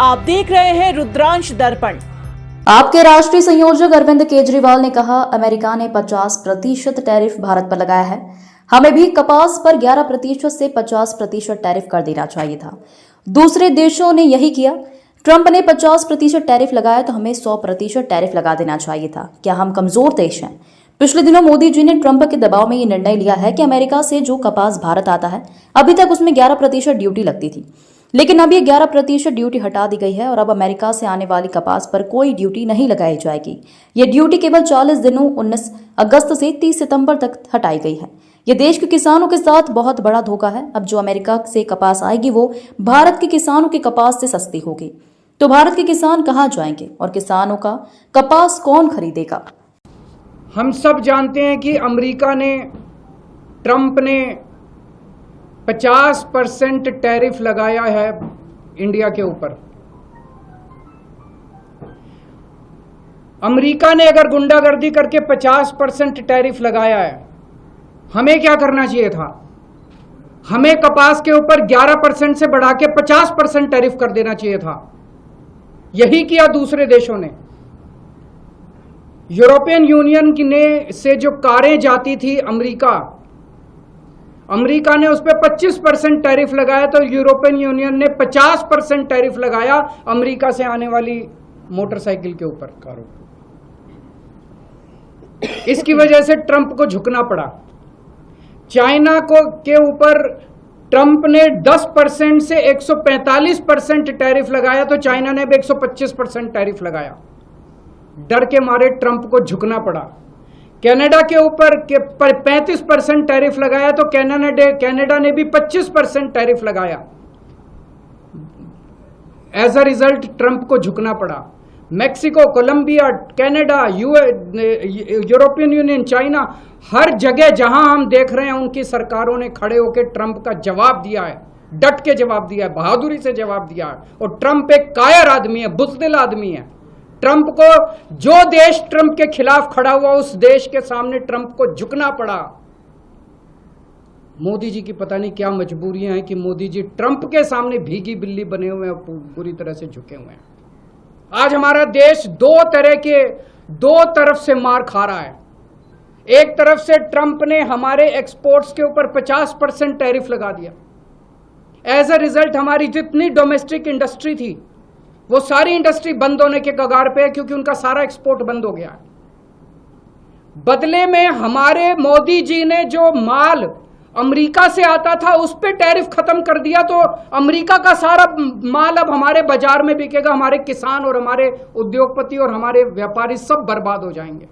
आप देख रहे हैं रुद्रांश दर्पण। आपके राष्ट्रीय संयोजक अरविंद केजरीवाल ने कहा, अमेरिका ने 50% टैरिफ भारत पर लगाया है, हमें भी कपास पर 11% से 50% टैरिफ कर देना चाहिए था। दूसरे देशों ने यही किया। ट्रंप ने 50% टैरिफ लगाया तो हमें 100% टैरिफ लगा देना चाहिए था। क्या हम कमजोर देश हैं? पिछले दिनों मोदी जी ने ट्रंप के दबाव में ये निर्णय लिया है कि अमेरिका से जो कपास भारत आता है, अभी तक उसमें 11% ड्यूटी लगती थी, लेकिन अब ये 11% ड्यूटी हटा दी गई है और अब अमेरिका से आने वाली कपास पर कोई ड्यूटी नहीं लगाई जाएगी। ये ड्यूटी केवल 40 दिनों 19 अगस्त से 30 सितंबर तक हटाई गई है। ये देश के किसानों के साथ बहुत बड़ा धोखा है। अब जो अमेरिका से कपास आएगी वो भारत के किसानों की कपास से सस्ती होगी, तो भारत के किसान कहाँ जाएंगे और किसानों का कपास कौन खरीदेगा? हम सब जानते हैं कि अमेरिका ने, ट्रंप ने 50% टैरिफ लगाया है इंडिया के ऊपर। अमेरिका ने अगर गुंडागर्दी करके 50% टैरिफ लगाया है, हमें क्या करना चाहिए था? हमें कपास के ऊपर 11% से बढ़ा के 50% टैरिफ कर देना चाहिए था। यही किया दूसरे देशों ने। यूरोपियन यूनियन से जो कारें जाती थी अमेरिका ने उस पर 25% टैरिफ लगाया, तो यूरोपियन यूनियन ने 50% टैरिफ लगाया अमेरिका से आने वाली मोटरसाइकिल के ऊपर, कारों। इसकी वजह से ट्रंप को झुकना पड़ा। चाइना के ऊपर ट्रंप ने 10% से 145% टैरिफ लगाया, तो चाइना ने भी 125% टैरिफ लगाया। डर के मारे ट्रंप को झुकना पड़ा। कनाडा के ऊपर 35% टैरिफ लगाया, तो कनाडा ने भी 25% टैरिफ लगाया। एज अ रिजल्ट ट्रंप को झुकना पड़ा। Mexico, Colombia, Canada, European Union, China, हर जगह जहां हम देख रहे हैं उनकी सरकारों ने खड़े होकर ट्रंप का जवाब दिया है, डट के जवाब दिया है, बहादुरी से जवाब दिया है। और ट्रंप एक कायर आदमी है, बुज़दिल आदमी है। ट्रंप को, जो देश ट्रंप के खिलाफ खड़ा हुआ, उस देश के सामने ट्रंप को झुकना पड़ा। मोदी जी की पता नहीं क्या मजबूरियां हैं कि मोदी जी ट्रंप के सामने भीगी बिल्ली बने हुए हैं, पूरी तरह से झुके हुए हैं। आज हमारा देश दो तरफ से मार खा रहा है। एक तरफ से ट्रंप ने हमारे एक्सपोर्ट्स के ऊपर 50% टैरिफ लगा दिया। एज अ रिजल्ट हमारी जितनी डोमेस्टिक इंडस्ट्री थी, वो सारी इंडस्ट्री बंद होने के कगार पे है, क्योंकि उनका सारा एक्सपोर्ट बंद हो गया है। बदले में हमारे मोदी जी ने जो माल अमेरिका से आता था उस पे टैरिफ खत्म कर दिया, तो अमेरिका का सारा माल अब हमारे बाजार में बिकेगा। हमारे किसान और हमारे उद्योगपति और हमारे व्यापारी सब बर्बाद हो जाएंगे।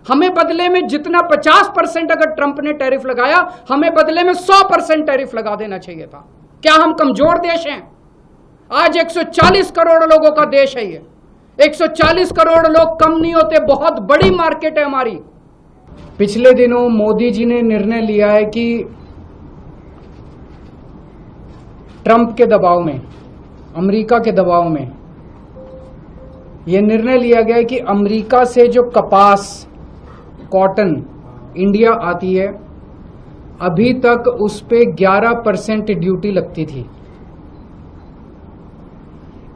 हमें बदले में जितना 50% अगर ट्रंप ने टैरिफ लगाया, हमें बदले में 100% टैरिफ लगा देना चाहिए था। क्या हम कमजोर देश हैं? आज 140 करोड़ लोगों का देश है ये। 140 करोड़ लोग कम नहीं होते, बहुत बड़ी मार्केट है हमारी। पिछले दिनों मोदी जी ने निर्णय लिया है कि ट्रंप के दबाव में, अमेरिका के दबाव में यह निर्णय लिया गया है कि अमेरिका से जो कपास, कॉटन इंडिया आती है, अभी तक उस पे 11% ड्यूटी लगती थी।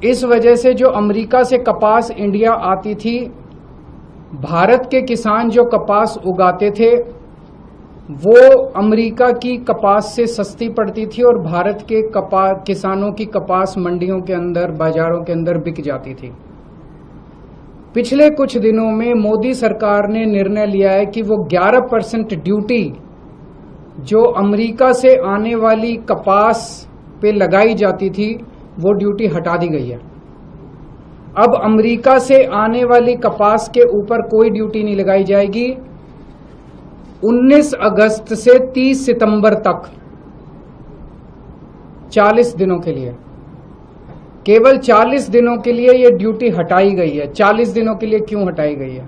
इस वजह से जो अमेरिका से कपास इंडिया आती थी, भारत के किसान जो कपास उगाते थे वो अमेरिका की कपास से सस्ती पड़ती थी और भारत के किसानों की कपास मंडियों के अंदर, बाजारों के अंदर बिक जाती थी। पिछले कुछ दिनों में मोदी सरकार ने निर्णय लिया है कि वो 11% ड्यूटी जो अमेरिका से आने वाली कपास पे लगाई जाती थी, वो ड्यूटी हटा दी गई है। अब अमेरिका से आने वाली कपास के ऊपर कोई ड्यूटी नहीं लगाई जाएगी। 19 अगस्त से 30 सितंबर तक 40 दिनों के लिए, केवल 40 दिनों के लिए ये ड्यूटी हटाई गई है। 40 दिनों के लिए क्यों हटाई गई है?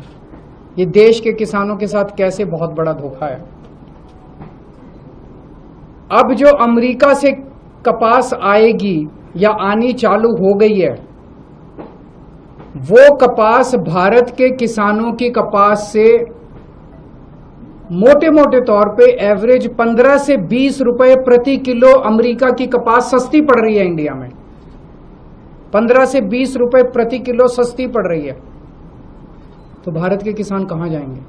ये देश के किसानों के साथ कैसे बहुत बड़ा धोखा है। अब जो अमेरिका से कपास आएगी या आनी चालू हो गई है, वो कपास भारत के किसानों की कपास से मोटे मोटे तौर पे एवरेज 15 से 20 रुपए प्रति किलो अमेरिका की कपास सस्ती पड़ रही है इंडिया में। 15 से 20 रुपए प्रति किलो सस्ती पड़ रही है, तो भारत के किसान कहां जाएंगे?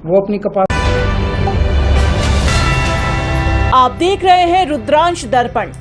वो अपनी कपास। आप देख रहे हैं रुद्रांश दर्पण।